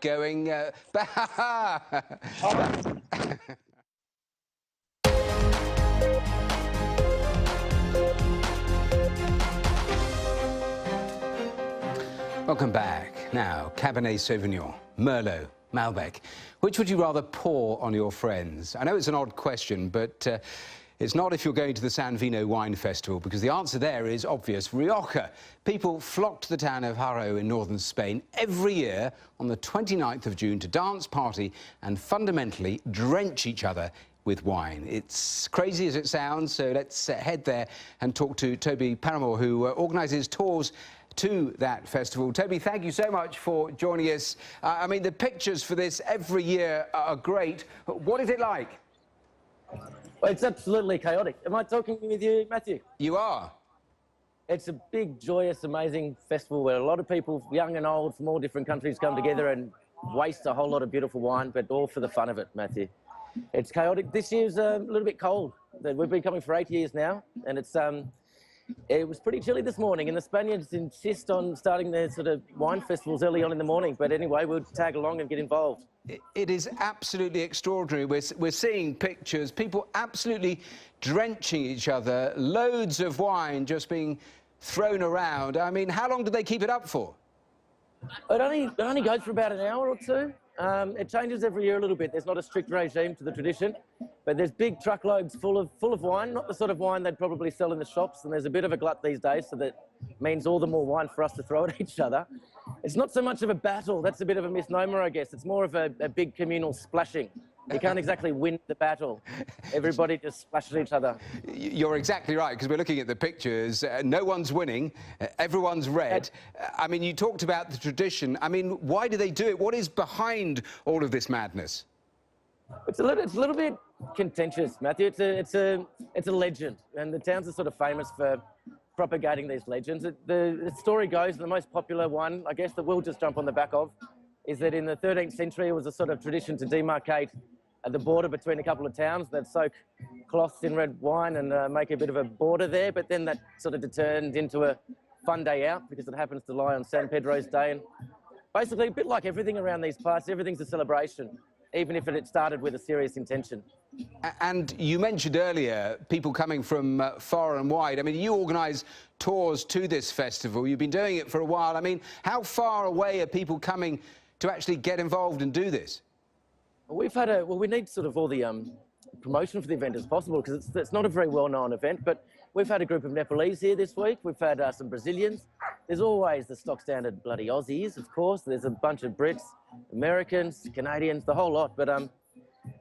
Going Welcome back. Now, Cabernet Sauvignon, Merlot, Malbec. Which would you rather pour on your friends? I know it's an odd question, but it's not if you're going to the San Vino Wine Festival, because the answer there is obvious. Rioja. People flock to the town of Haro in northern Spain every year on the 29th of June to dance, party and fundamentally drench each other with wine. It's crazy as it sounds, so let's head there and talk to Toby Paramore, who organises tours to that festival. Toby, thank you so much for joining us. I mean, the pictures for this every year are great. What is it like? Well, it's absolutely chaotic. Am I talking with you, Matthew? You are. It's a big, joyous, amazing festival where a lot of people, young and old, from all different countries come together and waste a whole lot of beautiful wine, but all for the fun of it, Matthew. It's chaotic. This year's a little bit cold. We've been coming for 8 years now, and it was pretty chilly this morning, and the Spaniards insist on starting their sort of wine festivals early on in the morning. But anyway, we'll tag along and get involved. It is absolutely extraordinary. We're seeing pictures, people absolutely drenching each other, loads of wine just being thrown around. I mean, how long do they keep it up for? It only goes for about an hour or two. It changes every year a little bit. There's not a strict regime to the tradition, but there's big truckloads full of wine, not the sort of wine they'd probably sell in the shops, and there's a bit of a glut these days, so that means all the more wine for us to throw at each other. It's not so much of a battle. That's a bit of a misnomer, I guess. It's more of a big communal splashing. You can't exactly win the battle. Everybody just splashes each other. You're exactly right, because we're looking at the pictures. No one's winning. Everyone's red. I mean, you talked about the tradition. I mean, why do they do it? What is behind all of this madness? It's a little bit contentious, Matthew. It's a legend, and the towns are sort of famous for propagating these legends. The story goes, the most popular one, I guess, that we'll just jump on the back of, is that in the 13th century it was a sort of tradition to demarcate at the border between a couple of towns. They'd soak cloths in red wine and make a bit of a border there, but then that sort of turned into a fun day out because it happens to lie on San Pedro's Day. And basically, a bit like everything around these parts, everything's a celebration, even if it started with a serious intention. And you mentioned earlier people coming from far and wide. I mean, you organise tours to this festival. You've been doing it for a while. I mean, how far away are people coming to actually get involved and do this? We need sort of all the promotion for the event as possible, because it's not a very well-known event, but we've had a group of Nepalese here this week. We've had some Brazilians. There's always the stock standard bloody Aussies, of course. There's a bunch of Brits, Americans, Canadians, the whole lot. But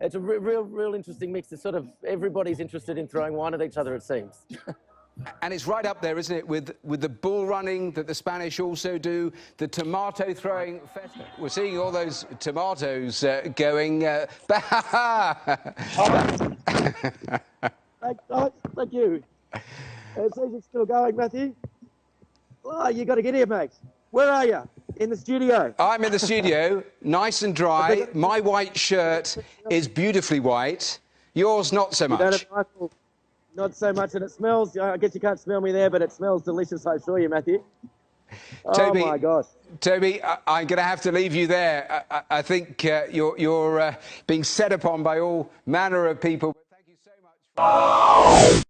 it's a real interesting mix. It's sort of everybody's interested in throwing wine at each other, it seems. And it's right up there, isn't it, with the bull running that the Spanish also do, the tomato throwing festival. We're seeing all those tomatoes going... Thank you. It says it's still going, Matthew. Oh, you got to get here, mate. Where are you? In the studio? I'm in the studio, nice and dry. My white shirt is beautifully white. Yours not so much. Not so much, and it smells. I guess you can't smell me there, but it smells delicious, I assure you, Matthew. Toby, oh my gosh. Toby, I'm going to have to leave you there. I think you're being set upon by all manner of people. But thank you so much.